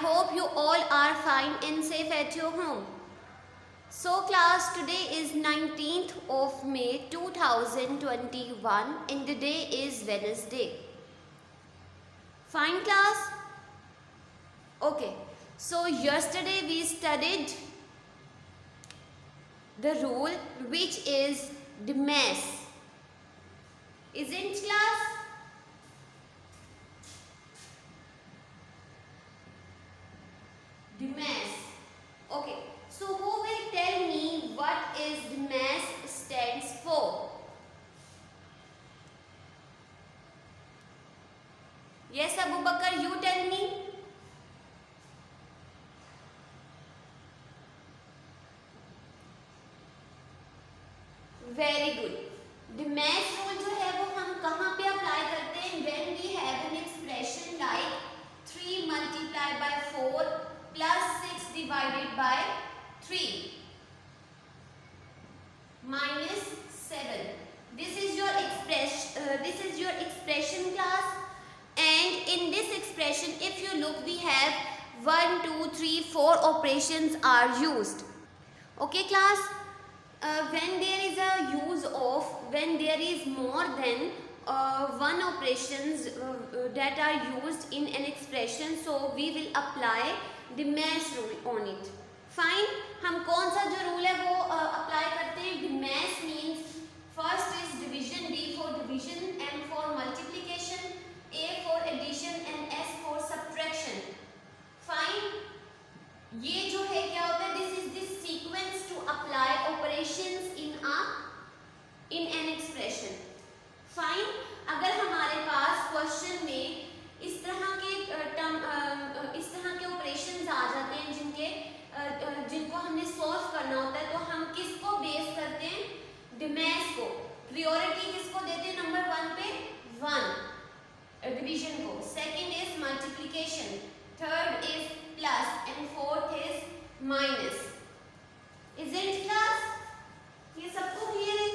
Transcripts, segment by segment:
hope you all are fine and safe at your home. So class, today is 19th of May 2021 and the day is Wednesday. Fine class? Okay, so yesterday we studied the rule which is the mass. Isn't class? The mass. Okay, so who will tell me what is the mass stands for? Yes, Abu Bakar, you tell me. Very good. The mass rule जो है वो हम कहाँ पे apply करते हैं? When we have an expression like 3 multiplied by 4 plus 6 divided by 3 minus 7. This is your expression class, and in this expression if you look we have 1, 2, 3, 4 operations are used. Okay class, when there is more than one operations that are used in an expression, so we will apply the mass rule on it. Fine, हम कौन सा जो rule है वो apply करते हैं? The mass means first is division, D for division, M for multiplication, A for addition and S for subtraction. Fine, ये जो है क्या होता है? This is the sequence to apply operations in an expression. Fine, अगर हमारे पास question में इस तरह के ऑपरेशंस आ जाते हैं जिनको हमने सॉल्व करना होता है, तो हम किसको बेस करते हैं? द मैथ को. प्रायोरिटी किसको देते हैं? नंबर 1 पे 1 डिवीजन को, second is multiplication, third is plus and fourth is minus. Isn't class? ये सबको क्लियर है?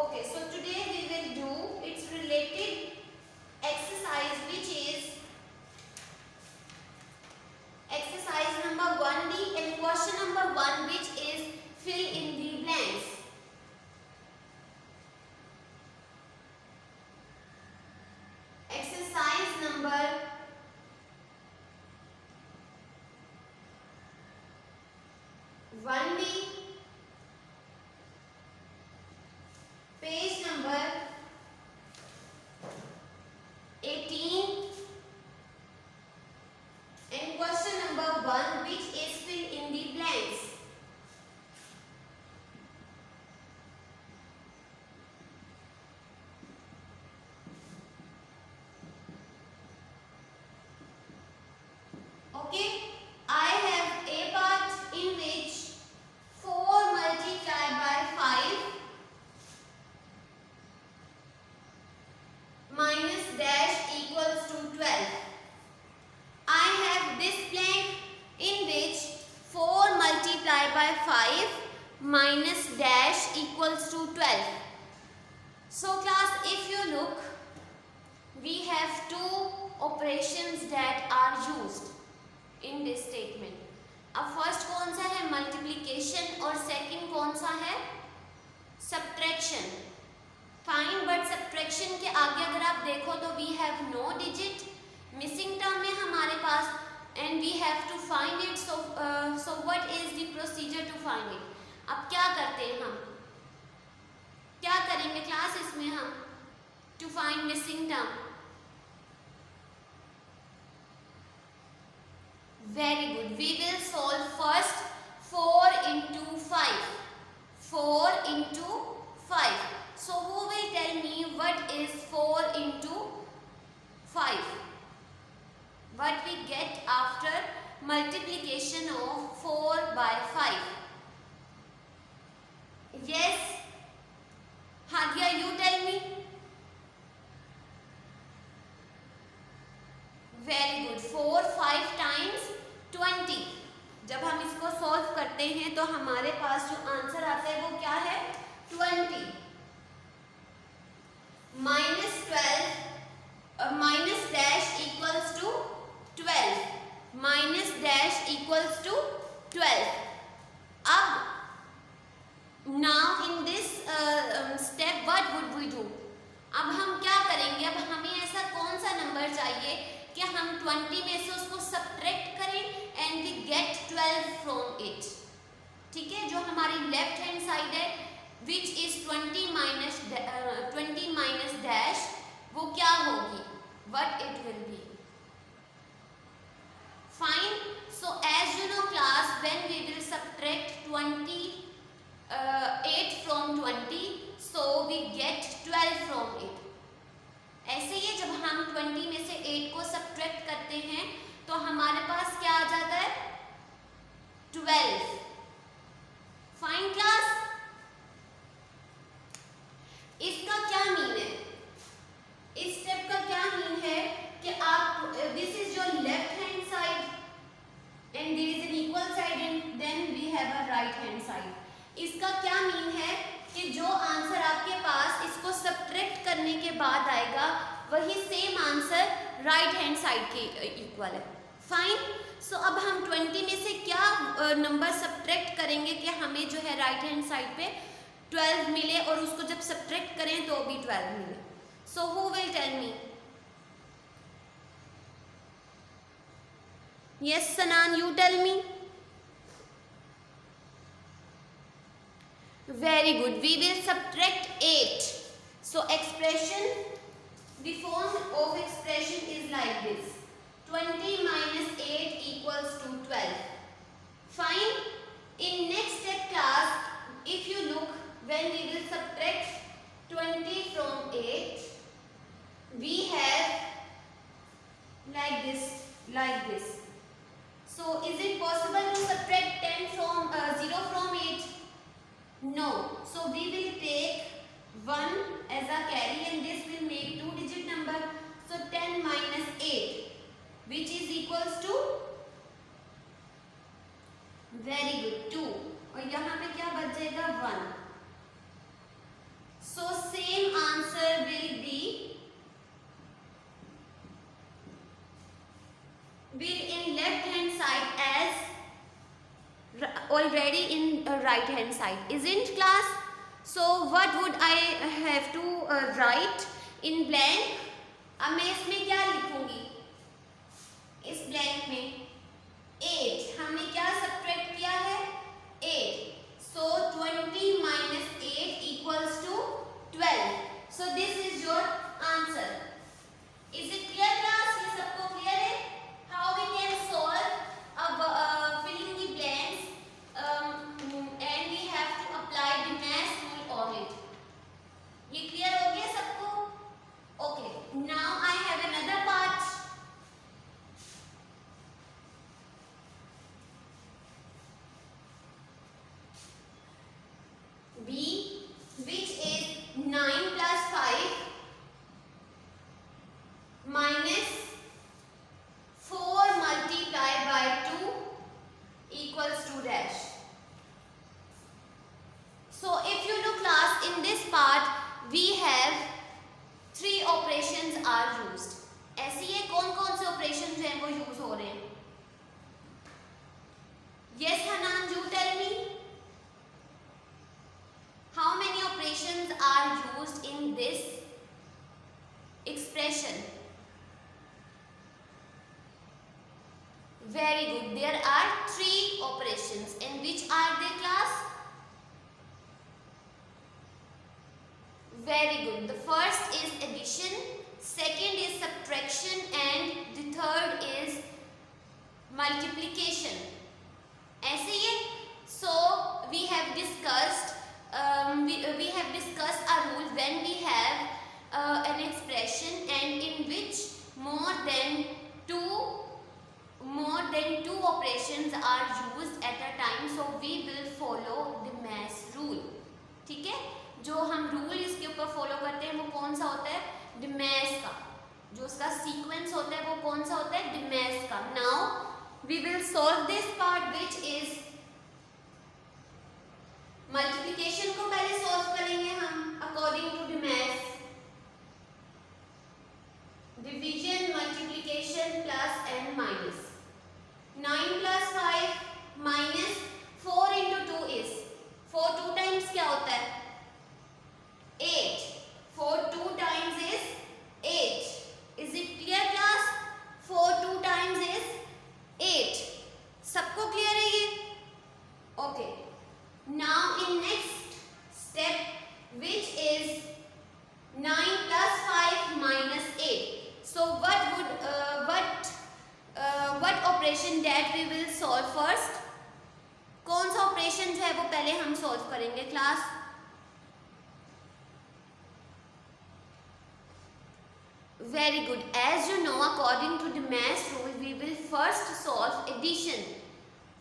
Okay, so today we will do its related exercise which is exercise number 1D and question number 1 which is fill in the blanks. Exercise number 1D, page number 18 and question number 1 which is fill in the blanks. Okay, I have a part in which 4 multiplied by 5 minus dash equals to 12. I have this blank in which 4 multiplied by 5 minus dash equals to 12. So class, if you look, we have two operations that are used in this statement. अब first कौन सा है? Multiplication, और second कौन सा है? Subtraction. Fine, but subtraction के आगे अगर आप देखो तो we have no digit, missing term है हमारे पास, and we have to find it. So what is the procedure to find it? अब क्या करते हैं हम? क्या करेंगे क्लास इसमें हम to find missing term? Very good, we will solve first 4 into 5. 4 into 5. So who will tell me what is 4 into 5? What we get after multiplication of 4 by 5? Yes, Hadia, you tell me. Very good. 4 5 times 20. जब हम इसको solve करते हैं तो हमारे पास जो answer आता है वो क्या है? 20 minus 12 minus dash equals to 12 minus अब हम क्या करेंगे, अब हमें ऐसा कौन सा नंबर चाहिए कि हम 20 में से उसको सब्ट्रैक्ट करें and we get 12 from it. ठीक है, जो हमारी लेफ्ट हैंड साइड है विच इज 20 माइनस डैश, वो क्या होगी, what it will be. Fine, so as you know class, when we will subtract 8 from 20, so we get 12 from it। ऐसे ही जब हम 20 में से 8 को सब्ट्रैक्ट करते हैं तो हमारे पास क्या आ जाता है, 12। फाइन क्लास, इसका क्या मीन है, इस स्टेप का क्या मीन है कि आप, this is your left hand side and there is an equal side and then we have a right hand side. इसका क्या मीन है कि जो आंसर आपके पास इसको सब्ट्रैक्ट करने के बाद आएगा वही same answer right hand side के इक्वल है। फाइन, सो अब हम 20 में से क्या नंबर सब्ट्रैक्ट करेंगे कि हमें जो है राइट हैंड साइड पे 12 मिले और उसको जब सब्ट्रैक्ट करें तो भी 12 मिले। So who will tell me? Yes Sanan, you tell me. Very good, we will subtract 8. So expression, the form of expression is like this, 20 minus 8 equals to 12. Fine, in next step class, if you look, when we will subtract 20 from 8, we have like this. So is it possible to subtract 10 from 0 from 8? No, so we will take 1 as a carry and this will make 2-digit number. So 10 minus 8 which is equals to, very good, 2, और यहाँ पे क्या बच जाएगा, 1। So same answer will be in left hand side as already in right hand side, isn't class? So what would I have to write in blank? अब मैं इसमें क्या लिखूंगी, इस blank में 8, हमने क्या सब्ट्रैक्ट किया है, 8, so 20 minus 8 equals to 12, so this is your answer। Is it clear class? ये सबको clear है how we can solve filling the blanks and we have to apply the mass rule on it। ये clear हो गया सबको? Okay, now I have another part। B, which is 9 plus 5 minus 4 multiplied by 2 equals to dash। So if you look class, in this part we have 3 operations are used। ऐसे ये कौन-कौन से operation जो हैं वो यूज हो रहे हैं? Yes Hanan, you tell me, how many operations are used in this expression? Very good, there are 3 operations, and which are they class? Very good, the first is addition, second is subtraction and the third is multiplication। ऐसे ही, so we have discussed a rule when we have an expression and in which more than two operations are used at a time, so we will follow the mass rule। ठीक है, जो हम rule इसके ऊपर follow करते हैं वो कौन सा होता है, डिमेस का, जो उसका सीक्वेंस होता है वो कौन सा होता है, डिमेस का। Now we will solve this part which is multiplication को पहले solve करेंगे हम according to the mass, division, multiplication, plus and minus। 9 plus 5 minus 4 into 2 is 4 2 times क्या होता है, 8, 4 2 times operation that we will solve first? कौन सा operation जो है वो पहले हम सॉल्व करेंगे class? Very good. As you know, according to the math rule, we will first solve addition.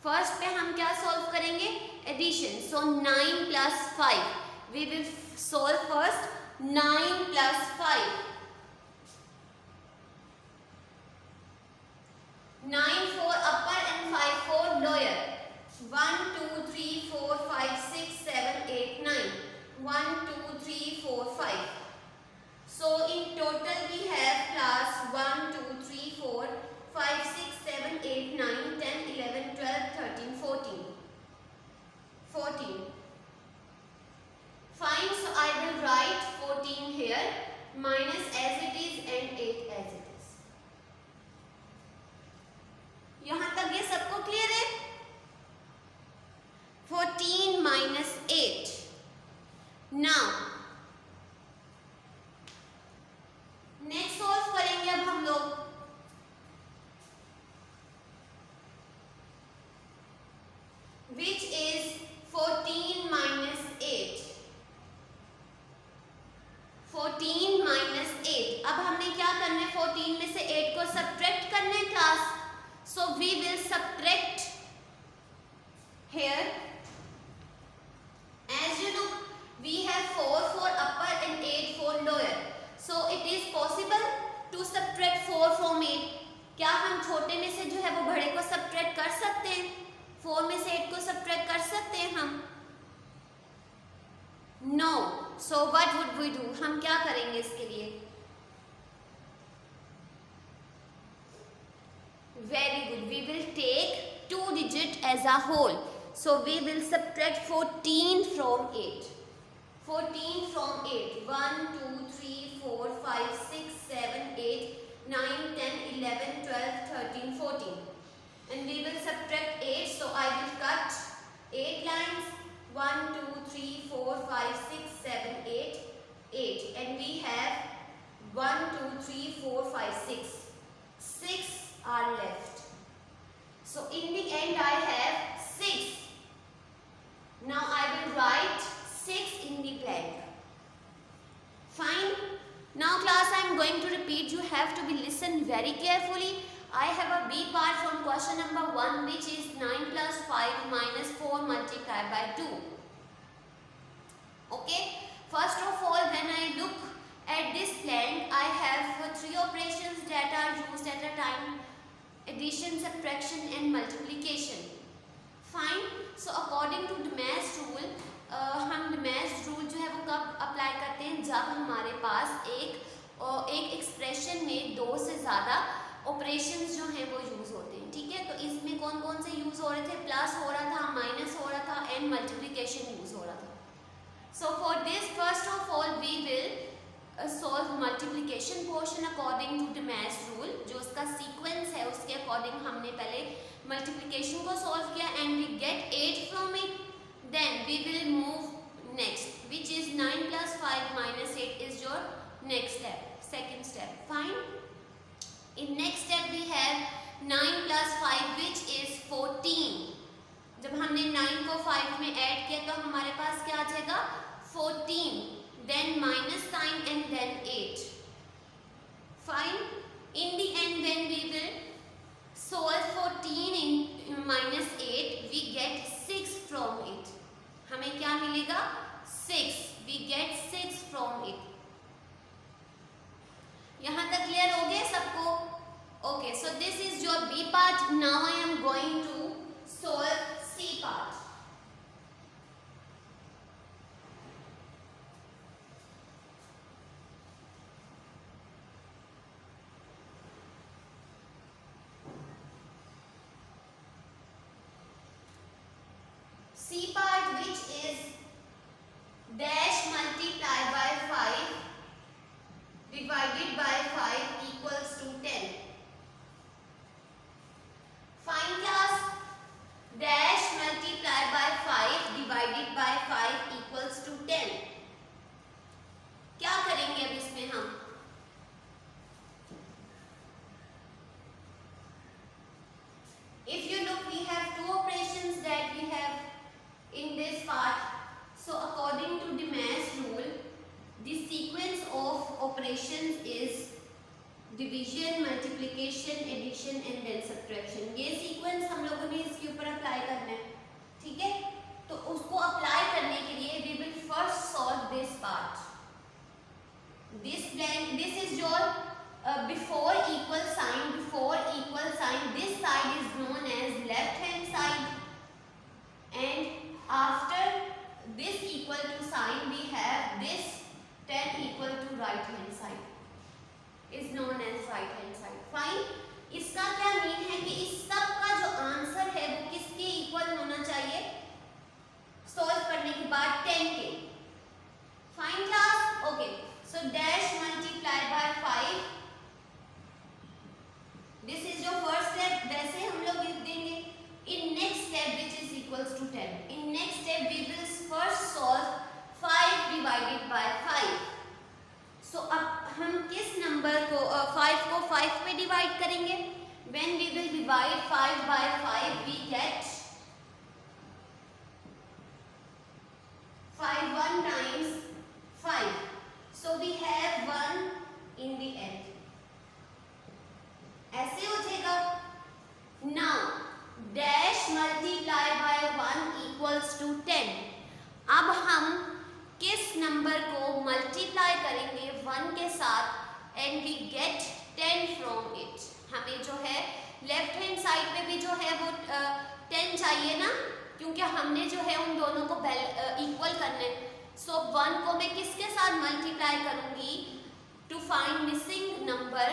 First पे हम क्या solve करेंगे? Addition. So 9 plus 5. We will solve first 9 plus 5. 9 for upper and 5 for lower. 1, 2, 3, 4, 5, 6, 7, 8, 9. 1, 2, 3, 4, 5. So in total we have class 1, 2, 3, 4, 5, 6, 7, 8, 9, 10, 11, 12, 13, 14. 14. Fine, so I will write 14 here minus as it is and 8 as it is. यहाँ तक ये सबको clear है? 14 minus 8. Now next solve करेंगे अब हम लोग which is 14 minus 8. 14 minus 8. अब हमने क्या करना है? 14 में से 8 को सब्ट्रैक्ट करना है class. So we will subtract here. As you know we have 4 for upper and 8 for lower. So it is possible to subtract 4 from 8. क्या हम छोटे में से जो है वो बड़े को subtract कर सकते हैं? 4 में से 8 को subtract कर सकते हैं हम? No. So what would we do? हम क्या करेंगे इसके लिए? Very good. We will take 2 digit as a whole. So we will subtract 14 from 8. 14 from 8. 1, 2, 3, 4, 5, 6, 7, 8, 9, 10, 11, 12, 13, 14. And we will subtract 8. So I will cut 8 lines. 1, 2, 3, 4, 5, 6, 7, 8. 8. And we have 1, 2, 3, 4, 5, 6. 6 are left. So in the end I have 6. Now I will write 6 in the blank. Fine. Now class I am going to repeat. You have to be listen very carefully. I have a B part from question number 1 which is 9 plus 5 minus 4 multiplied by 2. Okay. First of all when I look at this blank I have 3 operations that are used at a time. Addition, subtraction and multiplication. Fine. So according to the math rule हम math rule जो है वो कब apply करते हैं? जब हमारे पास एक एक्सप्रेशन में 2 से ज़्यादा ऑपरेशंस जो हैं वो यूज़ होते हैं. ठीक है. तो इसमें कौन कौन से यूज़ हो रहे थे? प्लस हो रहा था, माइनस हो रहा था एंड मल्टीप्लिकेशन यूज़ हो रहा था. So for this first of all we will solve multiplication portion according to the math rule. जो उसका सीक्वेंस है उसके अकॉर्डिंग हमने पहले मल्टीप्लिकेशन को सॉल्व किया and we get 8 from it. Then we will move next, which is 9 plus 5 minus 8 is your next step, second step. Fine. In next step we have 9 plus 5 which is 14. जब हमने 9 को 5 में add किया तो हमारे पास क्या आ जाएगा? 14. Then minus sign and then 8. Fine. In the end when we will solve 14 in minus 8 we get 6 from it. हमें क्या मिलेगा? 6. We get 6 from it. यहाँ तक क्लियर हो गया सबको? Okay, so this is your B part. Now I am going to solve C part. C part which is dash multiplied by 5 divided by 5 equals to 10. Find class. Dash multiplied by 5 divided by 5 equals to 10. क्या करेंगे अब इसमें हम? operations is division, multiplication, addition and then subtraction. ये sequence हम लोगों ने इसके ऊपर अप्लाई करना है, ठीक है? तो उसको अप्लाई करने के लिए we will first solve this part. This is your before equal sign. This side is known as left hand side, and after this equal to sign we have this 10 equal to right hand side is known as right hand side. Fine. इसका क्या mean है कि इस सब का जो answer है वो किसके इक्वल होना चाहिए सॉल्व करने के बाद 10 के. Fine class? Okay. So dash multiply by 5. This is your first step. वैसे हम लोग लिख देंगे. In next step which is equals to 10. In next step we will first solve 5 divided by 5. So अब हम किस नंबर को 5 को 5 पे डिवाइड करेंगे? When we will divide 5 by 5 we get 5 1 times 5. So we have 1 in the end. ऐसे हो जाएगा. Now dash multiply by 1 equals to 10. अब हम किस नंबर को मल्टीप्लाई करेंगे 1 के साथ and we get 10 from it. हमें जो है लेफ्ट हैंड साइड पे भी जो है वो 10 चाहिए ना, क्योंकि हमने जो है उन दोनों को इक्वल करना है. सो 1 को मैं किसके साथ मल्टीप्लाई करूंगी to find missing number?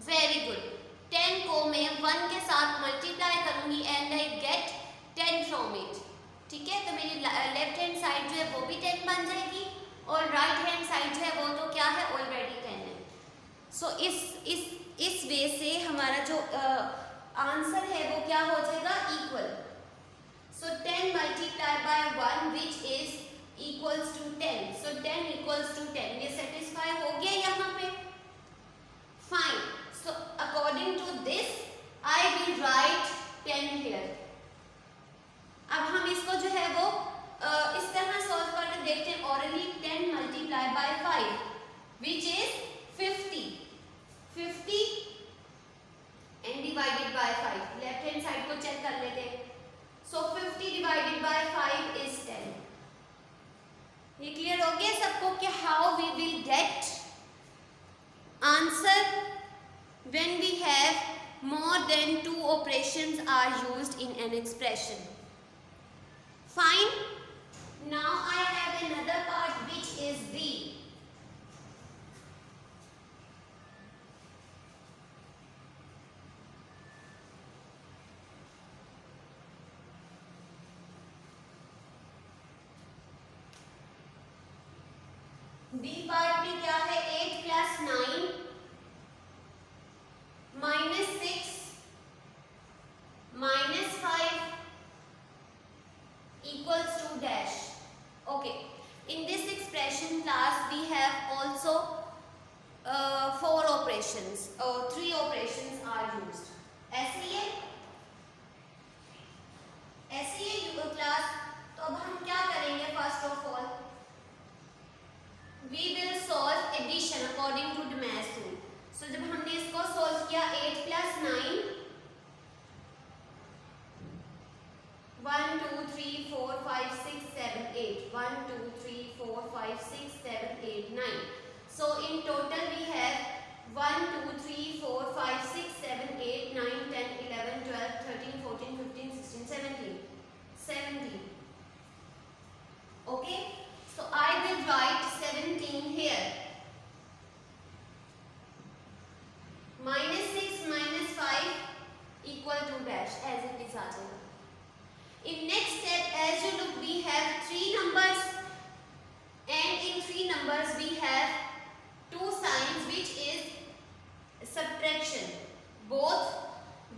Very good. 10 को मैं 1 के साथ मल्टीप्लाई करूंगी and I get 10 from it. ठीक है, तो मेरी लेफ्ट हैंड साइड जो है वो भी 10 बन जाएगी और राइट हैंड साइड जो है वो तो क्या है ऑलरेडी 10 है. सो इस वे से हमारा जो आंसर है वो क्या हो जाएगा equal. So 10 multiply by 1 which is equals to 10. So 10 equals to 10. ये सेटिस्फाई हो गया यहाँ पे? Fine. So according to this I will write 10 here. अब हम इसको जो है वो इस तरह सॉल्व करके देखते हैं. Hourly 10 multiply bye 5 which is 50 and divided by 5. Left hand side को चेक कर लेते हैं. सो 50 divided by 5 is 10. ये क्लियर हो गया सबको कि how we will get answer when we have more than 2 operations are used in an expression. Fine. Now I have another part which is B. B part में क्या है? 8 plus 9 minus 6 minus 5 equals to dash. Okay. In this expression class we have also 4 operations or 3 operations are used. ऐसे class. तो अब हम क्या करेंगे? First of all we will solve addition according to Demass rule. So जब हमने इसको solve किया 8 plus 9 1 2 3 4 5 6 7 8 1 2 3 4 5 6 7 8 9. So in total we have 1 2 3 4 5 6 7 8 9 10 11 12 13 14 15 16 17. Okay. So I will write 17 here. Minus 6 minus 5 equal to dash as it is आ जाएगा. In next step, as you look, we have 3 numbers, and in 3 numbers we have 2 signs which is subtraction. Both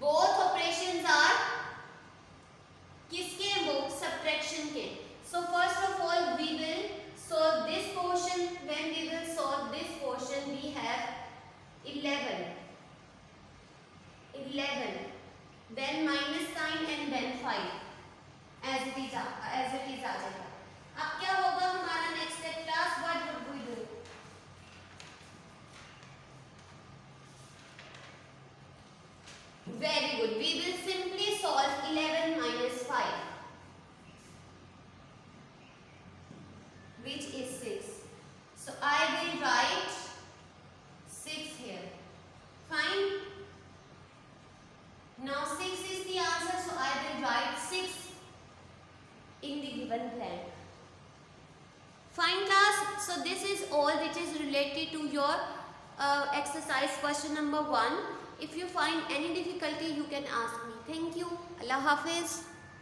operations are किसके? both subtraction के. So first of all we which is 6. So I will write 6 here. Fine. Now 6 is the answer, so I will write 6 in the given blank. Fine class. So this is all which is related to your exercise question number 1. If you find any difficulty, you can ask me. Thank you. Allah Hafiz.